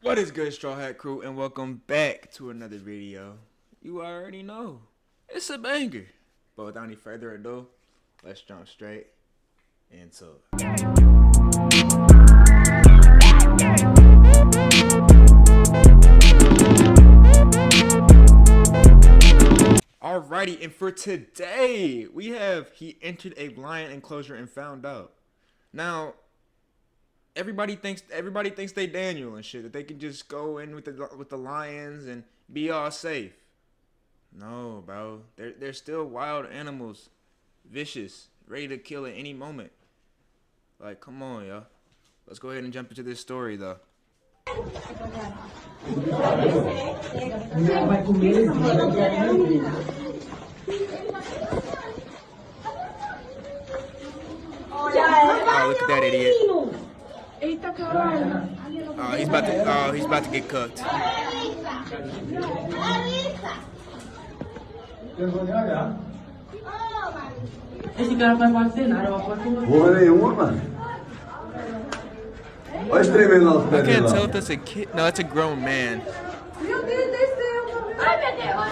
What is good, Straw Hat Crew, and welcome back to another video. You already know, it's a banger. But without any further ado, let's jump straight into it. Alrighty, and for today, we have he entered a lion enclosure and found out. Now, everybody thinks they Daniel and shit, that they can just go in with the lions and be all safe. No, bro. They're still wild animals, vicious, ready to kill at any moment. Like, come on, yo. Let's go ahead and jump into this story, though. Oh, look at that idiot. He's about to get cooked. I can't tell if that's a kid. No, that's a grown man.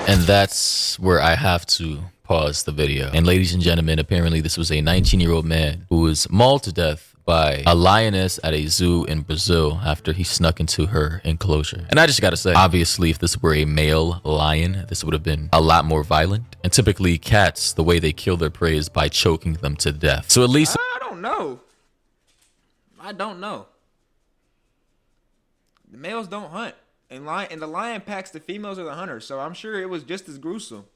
And that's where I have to pause the video. And ladies and gentlemen, apparently this was a 19-year-old man who was mauled to death by a lioness at a zoo in Brazil after he snuck into her enclosure. And I just gotta say, obviously, if this were a male lion, this would have been a lot more violent. And typically cats, the way they kill their prey is by choking them to death. So at least I don't know. The males don't hunt, and the lion packs the females are the hunters. So I'm sure it was just as gruesome.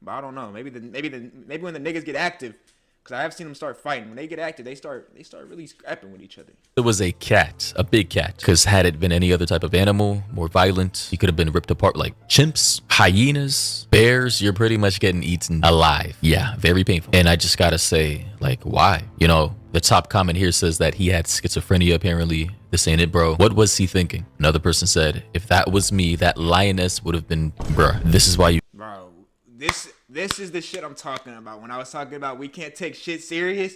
But I don't know. Maybe when the niggas get active, because I have seen them start fighting. When they get active, they start really scrapping with each other. it was a cat, a big cat, because had it been any other type of animal, more violent, he could have been ripped apart like chimps, hyenas, bears. You're pretty much getting eaten alive. Yeah, very painful. And I just gotta say, like, why? You know, the top comment here says that he had schizophrenia, apparently. This ain't it, bro. What was he thinking? Another person said, if that was me, that lioness would have been, bruh. This is why you... Bro, this is the shit I'm talking about. When I was talking about we can't take shit serious,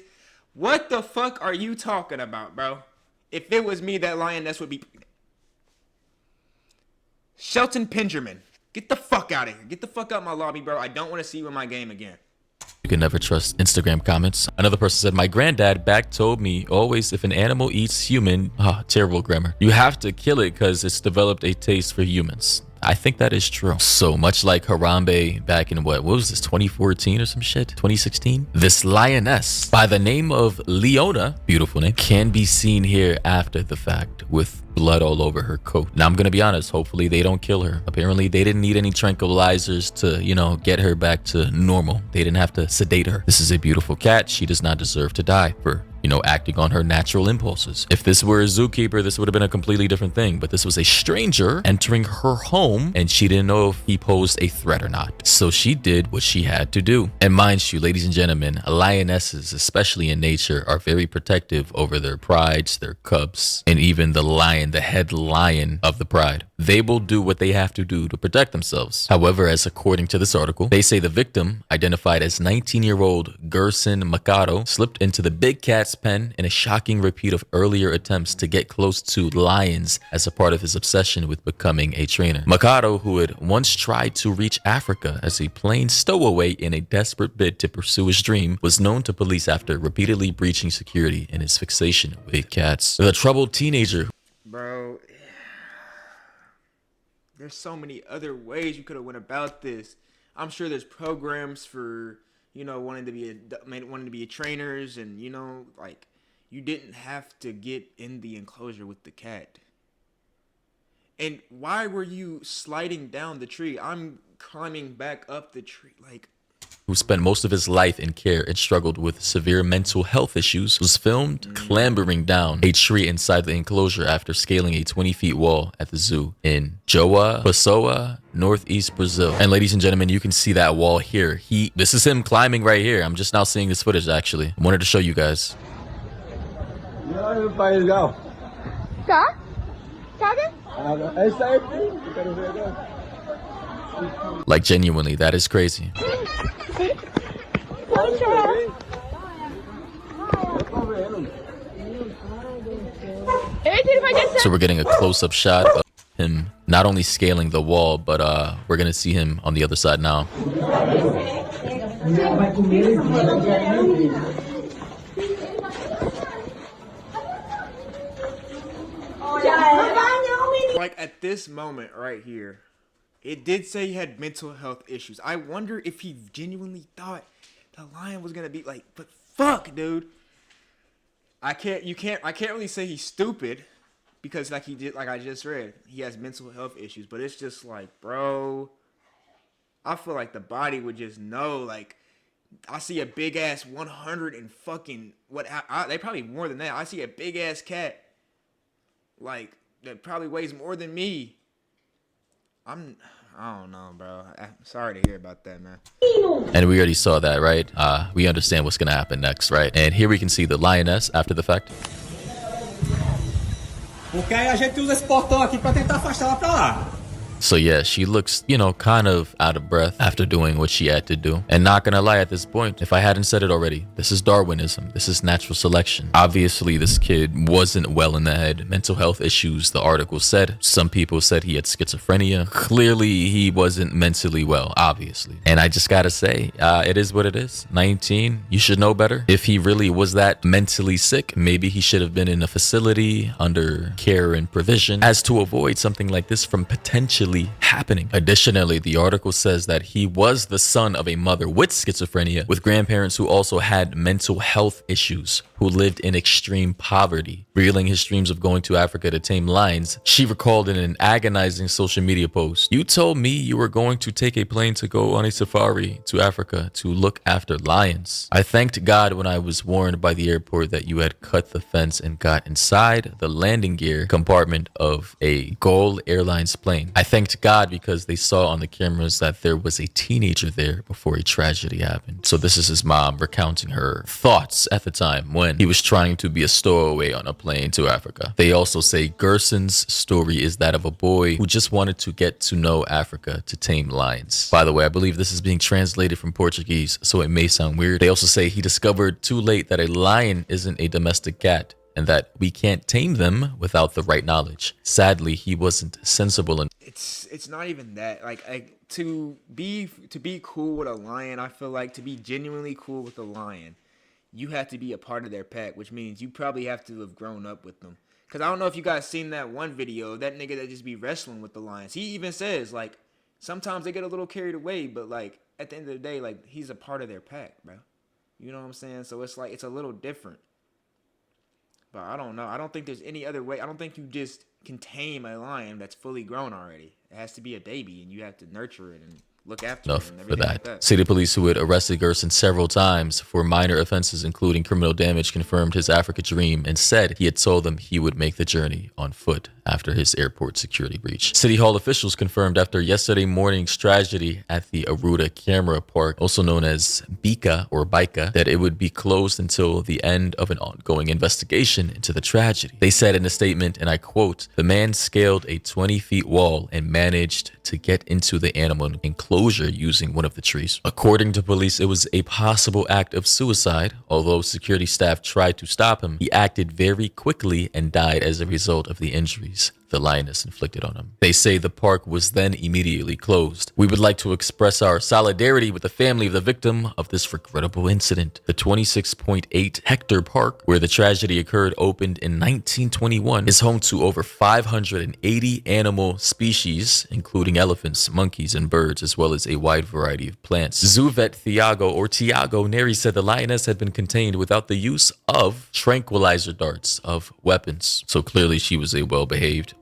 what the fuck are you talking about, bro? If it was me, that lioness would be... Shelton Pengerman, get the fuck out of here. Get the fuck out my lobby, bro. I don't want to see you in my game again. You can never trust Instagram comments. Another person said, my granddad back told me always if an animal eats human, terrible grammar, you have to kill it because it's developed a taste for humans. I think that is true. So much like Harambe back in what was this, 2014 or some shit? 2016? This lioness by the name of Leona, beautiful name, can be seen here after the fact with blood all over her coat. Now I'm gonna be honest, hopefully they don't kill her. Apparently they didn't need any tranquilizers to, you know, get her back to normal. They didn't have to sedate her. This is a beautiful cat. She does not deserve to die for, you know, acting on her natural impulses. If this were a zookeeper, this would have been a completely different thing, but this was a stranger entering her home and she didn't know if he posed a threat or not. So she did what she had to do. And mind you, ladies and gentlemen, lionesses, especially in nature, are very protective over their prides, their cubs, and even the lion, the head lion of the pride. They will do what they have to do to protect themselves. However, as according to this article, they say the victim, identified as 19-year-old Gerson Machado, slipped into the big cat's pen in a shocking repeat of earlier attempts to get close to lions as a part of his obsession with becoming a trainer. Machado, who had once tried to reach Africa as a plain stowaway in a desperate bid to pursue his dream, was known to police after repeatedly breaching security in his fixation with big cats. The troubled teenager... Bro, there's so many other ways you could have went about this. I'm sure there's programs for, you know, wanting to be trainers, and, you know, like, you didn't have to get in the enclosure with the cat. And why were you sliding down the tree? I'm climbing back up the tree, like... who spent most of his life in care and struggled with severe mental health issues, was filmed clambering down a tree inside the enclosure after scaling a 20-feet wall at the zoo in João Pessoa, northeast Brazil. And ladies and gentlemen, you can see that wall here. This is him climbing right here. I'm just now seeing this footage, actually. I wanted to show you guys. Tá? Sabe? Like, genuinely, that is crazy. So we're getting a close-up shot of him not only scaling the wall, but we're gonna see him on the other side now. Like at this moment right here, it did say he had mental health issues. I wonder if he genuinely thought the lion was gonna be like, but fuck, dude. I can't really say he's stupid because like he did, like I just read, he has mental health issues. But it's just like, bro, I feel like the body would just know. Like, I see a big ass 100 and fucking what? They probably more than that. I see a big ass cat, like that probably weighs more than me. I don't know, bro. I'm sorry to hear about that, man. And we already saw that, right? We understand what's gonna happen next, right? And here we can see the lioness after the fact. Porque aí a gente usa esse portão aqui pra tentar afastar ela pra lá. So yeah, she looks, you know, kind of out of breath after doing what she had to do. And not gonna lie, at this point, if I hadn't said it already, this is Darwinism. This is natural selection. Obviously, this kid wasn't well in the head. Mental health issues, the article said. Some people said he had schizophrenia. Clearly, he wasn't mentally well, obviously. And I just gotta say, it is what it is. 19, you should know better. If he really was that mentally sick, maybe he should have been in a facility under care and provision as to avoid something like this from potentially happening. Additionally, the article says that he was the son of a mother with schizophrenia, with grandparents who also had mental health issues, who lived in extreme poverty. Revealing his dreams of going to Africa to tame lions, she recalled in an agonizing social media post, "You told me you were going to take a plane to go on a safari to Africa to look after lions. I thanked God when I was warned by the airport that you had cut the fence and got inside the landing gear compartment of a Gol Airlines plane. I thanked God because they saw on the cameras that there was a teenager there before a tragedy happened." So this is his mom recounting her thoughts at the time when he was trying to be a stowaway on a plane to Africa. They also say Gerson's story is that of a boy who just wanted to get to know Africa to tame lions. By the way, I believe this is being translated from Portuguese, so it may sound weird. They also say he discovered too late that a lion isn't a domestic cat, and that we can't tame them without the right knowledge. Sadly, he wasn't sensible enough. It's not even that. Like to be cool with a lion, I feel like to be genuinely cool with a lion, you have to be a part of their pack, which means you probably have to have grown up with them. Cause I don't know if you guys seen that one video of that nigga that just be wrestling with the lions. He even says like sometimes they get a little carried away, but like at the end of the day, like he's a part of their pack, bro. You know what I'm saying? So it's like it's a little different. But I don't know. I don't think there's any other way. I don't think you just can tame a lion that's fully grown already. It has to be a baby, and you have to nurture it and look after Enough it and for everything like that. that. City police who had arrested Gerson several times for minor offenses, including criminal damage, confirmed his Africa dream and said he had told them he would make the journey on foot after his airport security breach. City Hall officials confirmed after yesterday morning's tragedy at the Aruda Camera Park, also known as Bika or Bika, that it would be closed until the end of an ongoing investigation into the tragedy. They said in a statement, and I quote, "The man scaled a 20-foot wall and managed to get into the animal enclosure using one of the trees. According to police, it was a possible act of suicide. Although security staff tried to stop him, he acted very quickly and died as a result of the injuries the lioness inflicted on him." They say the park was then immediately closed. "We would like to express our solidarity with the family of the victim of this regrettable incident. The 26.8 hectare park where the tragedy occurred opened in 1921 is home to over 580 animal species, including elephants, monkeys, and birds, as well as a wide variety of plants." Zoo vet Tiago Neri said the lioness had been contained without the use of tranquilizer darts of weapons. So clearly she was a well-behaved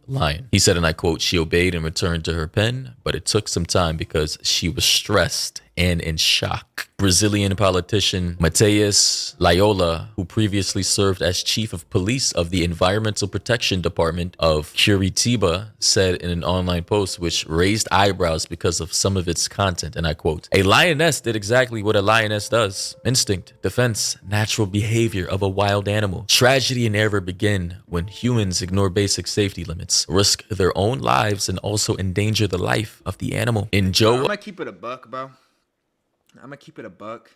lion. He said, and I quote, "She obeyed and returned to her pen, but it took some time because she was stressed and in shock." Brazilian politician Mateus Laiola, who previously served as chief of police of the Environmental Protection Department of Curitiba, said in an online post which raised eyebrows because of some of its content, and I quote, "A lioness did exactly what a lioness does. Instinct, defense, natural behavior of a wild animal. Tragedy and error begin when humans ignore basic safety limits, risk their own lives, and also endanger the life of the animal." In I'm Joe, gonna keep it a buck, bro. I'm gonna keep it a buck,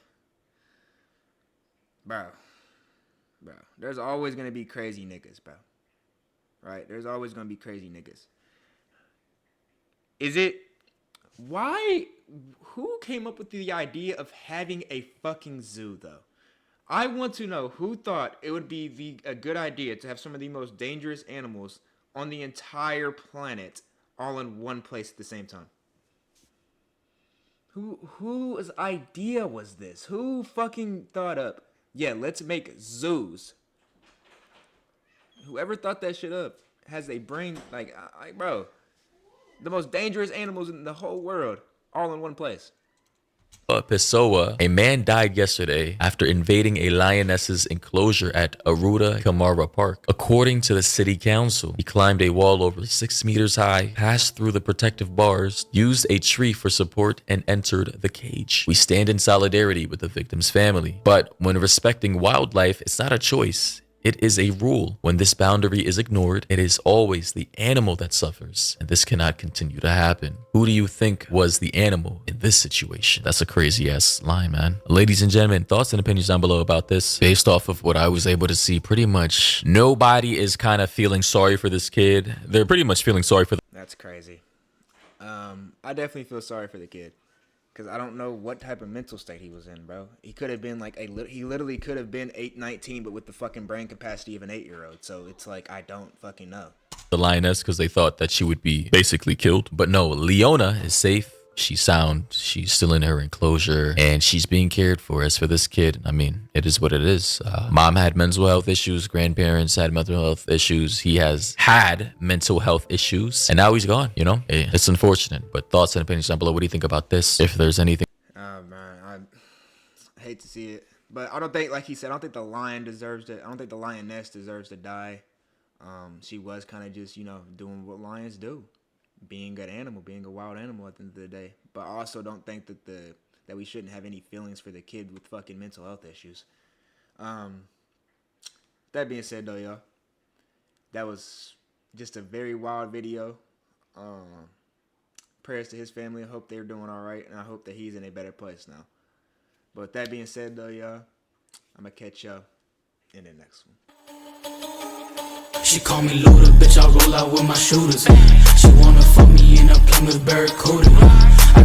bro. There's always gonna be crazy niggas, bro. right? There's always gonna be crazy niggas. Is it why? Who came up with the idea of having a fucking zoo though? I want to know who thought it would be a good idea to have some of the most dangerous animals on the entire planet all in one place at the same time. Whose idea was this? Who fucking thought up? Yeah, let's make zoos. Whoever thought that shit up has a brain like bro. The most dangerous animals in the whole world all in one place. Pessoa, a man died yesterday after invading a lioness's enclosure at Aruda Kamara Park. According to the city council, he climbed a wall over 6 meters high, passed through the protective bars, used a tree for support, and entered the cage. We stand in solidarity with the victim's family. But when respecting wildlife, it's not a choice. It is a rule. When this boundary is ignored, it is always the animal that suffers, and this cannot continue to happen. Who do you think was the animal in this situation? That's a crazy ass line, man. Ladies and gentlemen, thoughts and opinions down below about this. Based off of what I was able to see, pretty much nobody is kind of feeling sorry for this kid. They're pretty much feeling sorry for That's crazy. I definitely feel sorry for the kid. Because I don't know what type of mental state he was in, bro. He could have been like he literally could have been 19, but with the fucking brain capacity of an 8-year-old. So it's like, I don't fucking know. the lioness because they thought that she would be basically killed. But no, Leona is safe. She's sound. She's still in her enclosure and she's being cared for. As for this kid, I mean, it is what it is. Mom had mental health issues. Grandparents had mental health issues. He has had mental health issues and now he's gone, you know? It's unfortunate, but thoughts and opinions down below. What do you think about this? If there's anything. Oh, man. I hate to see it. But I don't think, like he said, I don't think the lion deserves to, I don't think the lioness deserves to die. She was kind of just, you know, doing what lions do. Being an animal, being a wild animal at the end of the day. But I also don't think that that we shouldn't have any feelings for the kid with fucking mental health issues. That being said, though, y'all, that was just a very wild video. Prayers to his family. I hope they're doing all right, and I hope that he's in a better place now. But with that being said, though, y'all, I'm gonna catch y'all in the next one. She call me Luda, bitch, I roll out with my shooters. She wanna fuck me in a Plymouth Barracuda. I